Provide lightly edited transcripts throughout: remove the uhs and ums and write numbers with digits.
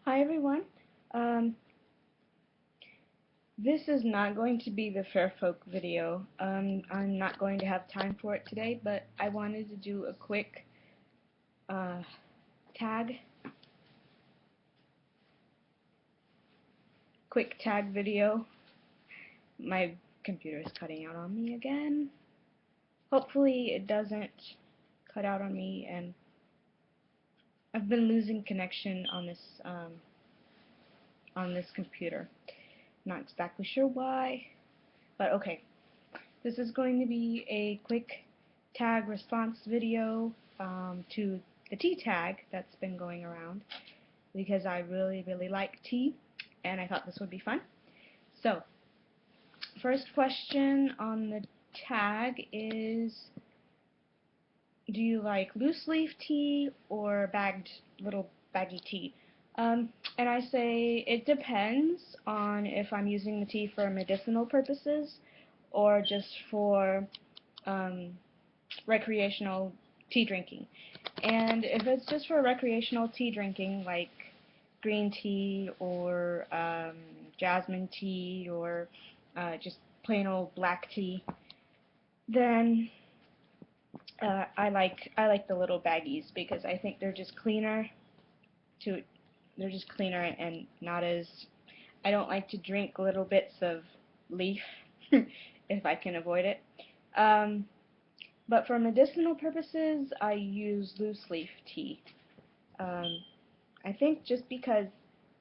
Hi everyone. Um, this is not going to be the Fair Folk video. I'm not going to have time for it today, but I wanted to do a uh, tag, quick tag video. My computer is cutting out on me again. Hopefully it doesn't cut out on me, and I've been losing connection on this computer. Not exactly sure why, but okay. This is going to be a quick tag response video to the tea tag that's been going around because I really like tea and I thought this would be fun. So, first question on the tag is, do you like loose leaf tea or little baggy tea? And I say it depends on if I'm using the tea for medicinal purposes or just for um, recreational tea drinking. And if it's just for recreational tea drinking, like green tea or jasmine tea or just plain old black tea, then I like the little baggies because I think to they're just cleaner and not as I don't like to drink little bits of leaf if I can avoid it. Um, But for medicinal purposes, I use loose leaf tea. Um, I think just because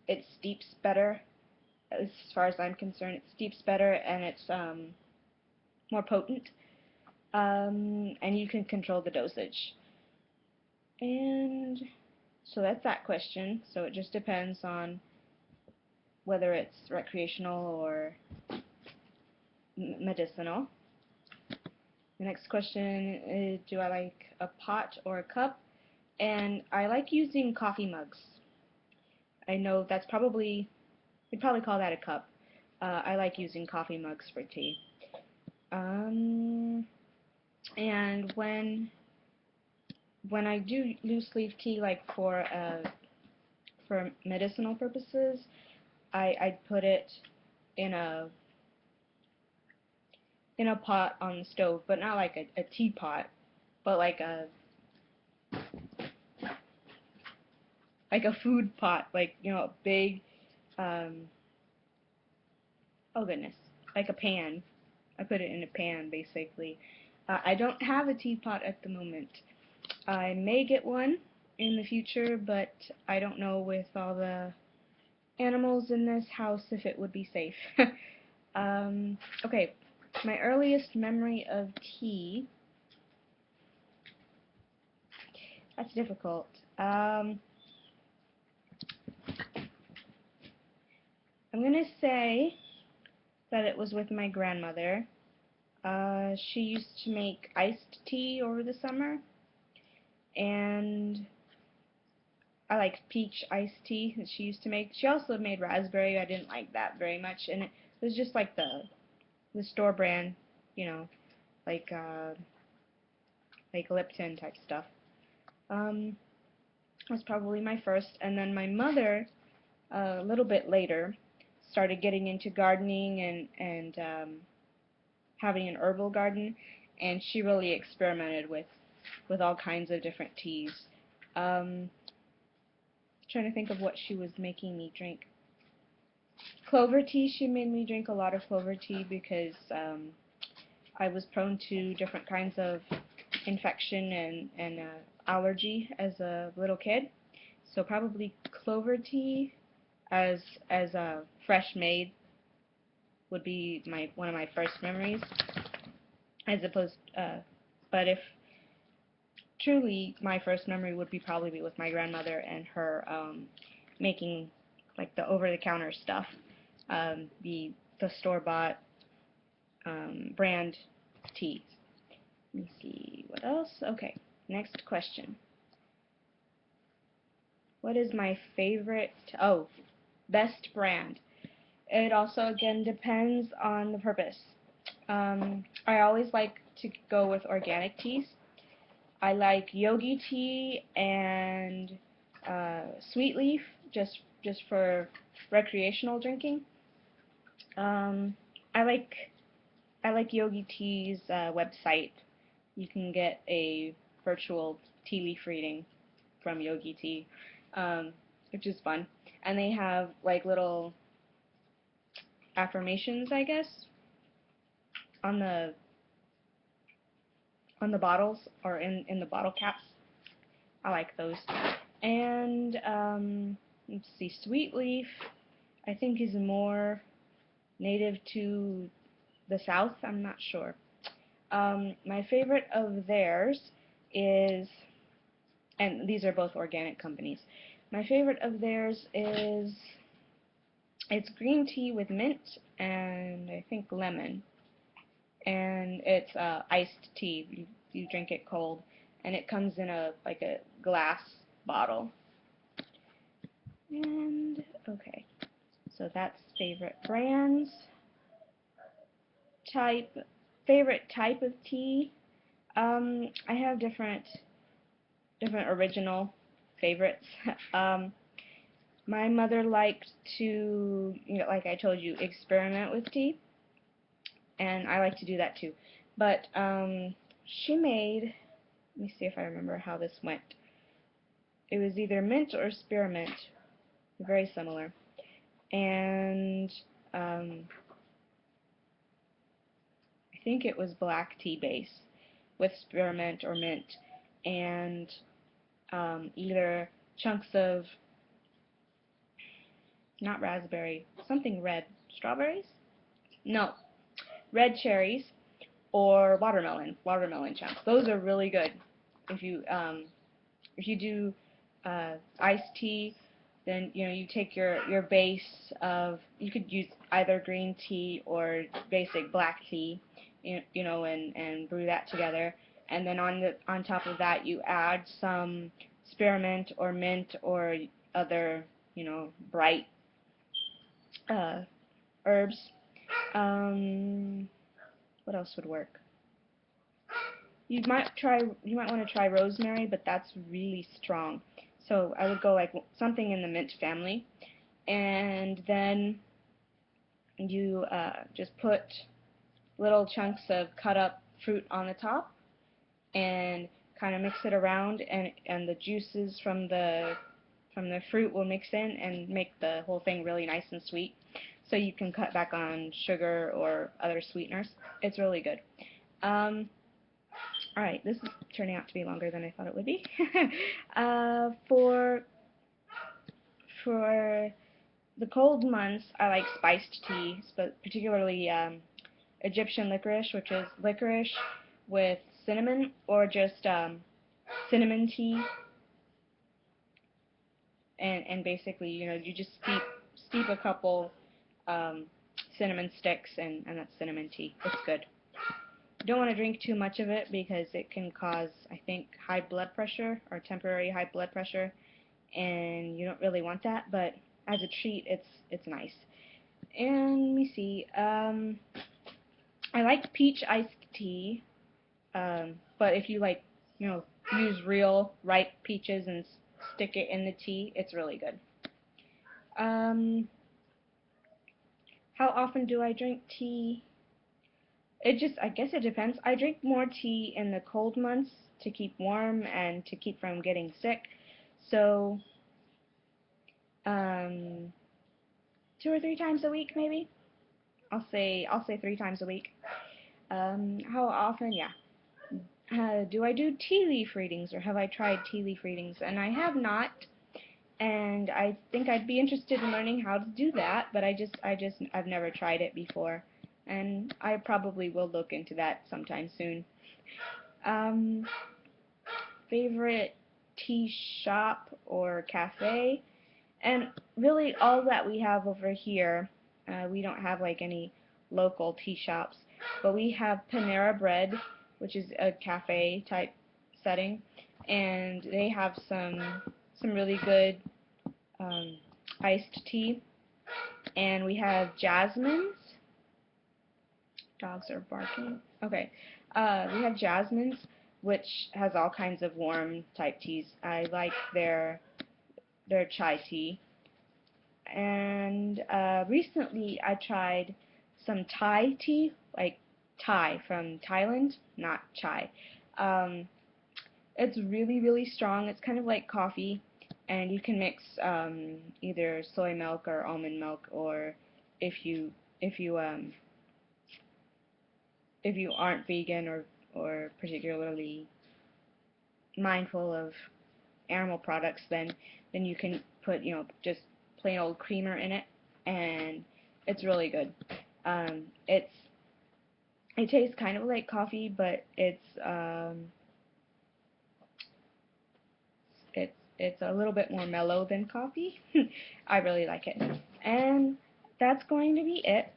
it steeps better, as far as I'm concerned, it steeps better and it's more potent, and you can control the dosage. And so that's that question. So it just depends on whether it's recreational or medicinal. The next question is, do I like a pot or a cup? And I like using coffee mugs. I know we'd probably call that a cup. I like using coffee mugs for tea. Um, and when I do loose leaf tea, like for medicinal purposes, I'd put it in a pot on the stove, but not like a teapot, but like a food pot, like a big um, oh goodness, like a pan. I put it in a pan basically. I don't have a teapot at the moment. I may get one in the future, but I don't know with all the animals in this house if it would be safe. Okay, my earliest memory of tea. That's difficult. I'm gonna say that it was with my grandmother. She used to make iced tea over the summer, and I like peach iced tea that she used to make. She also made raspberry. I didn't like that very much, and it was just like the store brand, you know, like uh, like Lipton type stuff. Um, was probably my first, and then my mother, a little bit later, started getting into gardening and having an herbal garden, and she really experimented with all kinds of different teas. Um, Trying to think of what she was making me drink. Clover tea. She made me drink a lot of clover tea because I was prone to different kinds of infection and allergy as a little kid. So probably clover tea as a fresh made would be one of my first memories. As opposed, but if truly my first memory would be probably be with my grandmother and her making like the over-the-counter stuff, the store-bought brand teas. Let me see what else. Okay, next question. What is my favorite? Oh, best brand. It also again depends on the purpose. I always like to go with organic teas. I like yogi tea and sweet leaf just just for recreational drinking. Um, I like I like Yogi Tea's website. You can get a virtual tea leaf reading from Yogi Tea, which is fun. And they have like little affirmations, I guess, on the bottles or in the bottle caps. I like those. And let's see, Sweet Leaf, I think is more native to the South. I'm not sure. My favorite of theirs is, and these are both organic companies. My favorite of theirs is, it's green tea with mint and I think lemon, and it's iced tea. You drink it cold, and it comes in a like a glass bottle. And okay, so that's favorite brands. Type, favorite type of tea. I have different original favorites. My mother liked to, like I told you, experiment with tea, and I like to do that too. But she made, let me see if I remember how this went. It was either mint or spearmint, very similar, and I think it was black tea base with spearmint or mint, and either chunks of, not raspberry, something red, strawberries? No, red cherries or watermelon chunks. Those are really good. If you do iced tea, then you take your base of, you could use either green tea or basic black tea, and brew that together. And then on top of that, you add some spearmint or mint or other bright uh, herbs. What else would work? You might want to try rosemary, but that's really strong. So I would go like something in the mint family, and then you just put little chunks of cut up fruit on the top, and kind of mix it around, and the juices from the fruit will mix in and make the whole thing really nice and sweet. So you can cut back on sugar or other sweeteners. It's really good. Alright, this is turning out to be longer than I thought it would be. For the cold months, I like spiced tea, but particularly Egyptian licorice, which is licorice with cinnamon, or just cinnamon tea, and basically, you just steep a couple cinnamon sticks, and that's cinnamon tea. It's good. You don't want to drink too much of it because it can cause, I think, high blood pressure or temporary high blood pressure, and you don't really want that. But as a treat, it's nice. And let me see. I like peach iced tea, but if you use real ripe peaches and stick it in the tea, it's really good. How often do I drink tea? I guess it depends. I drink more tea in the cold months to keep warm and to keep from getting sick. So, 2 or 3 times a week, maybe. I'll say 3 times a week. How often? Yeah. Do I do tea leaf readings, or have I tried tea leaf readings? And I have not. And I think I'd be interested in learning how to do that, but I've never tried it before, and I probably will look into that sometime soon. Um, Favorite tea shop or cafe, and really all that we have over here, we don't have like any local tea shops, but we have Panera Bread, which is a cafe type setting, and they have some really good iced tea. And we have Jasmine's. Dogs are barking. Okay. We have Jasmine's, which has all kinds of warm type teas. I like their chai tea. And recently I tried some Thai tea, like Thai from Thailand, not chai. Um, it's really, really strong. It's kind of like coffee, and you can mix either soy milk or almond milk, or if you if you um, if you aren't vegan or particularly mindful of animal products, then you can put just plain old creamer in it, and it's really good. Um, it's it tastes kind of like coffee, but it's a little bit more mellow than coffee. I really like it. And that's going to be it.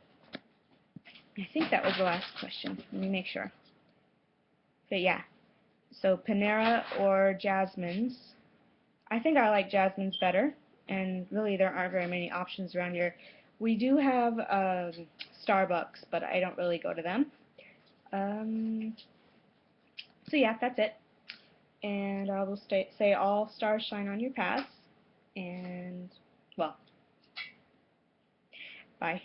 I think that was the last question. Let me make sure. But yeah, so Panera or Jasmine's. I think I like Jasmine's better, and really there aren't very many options around here. We do have Starbucks, but I don't really go to them. Um, so yeah, that's it. And I will say all stars shine on your paths. And, well, bye.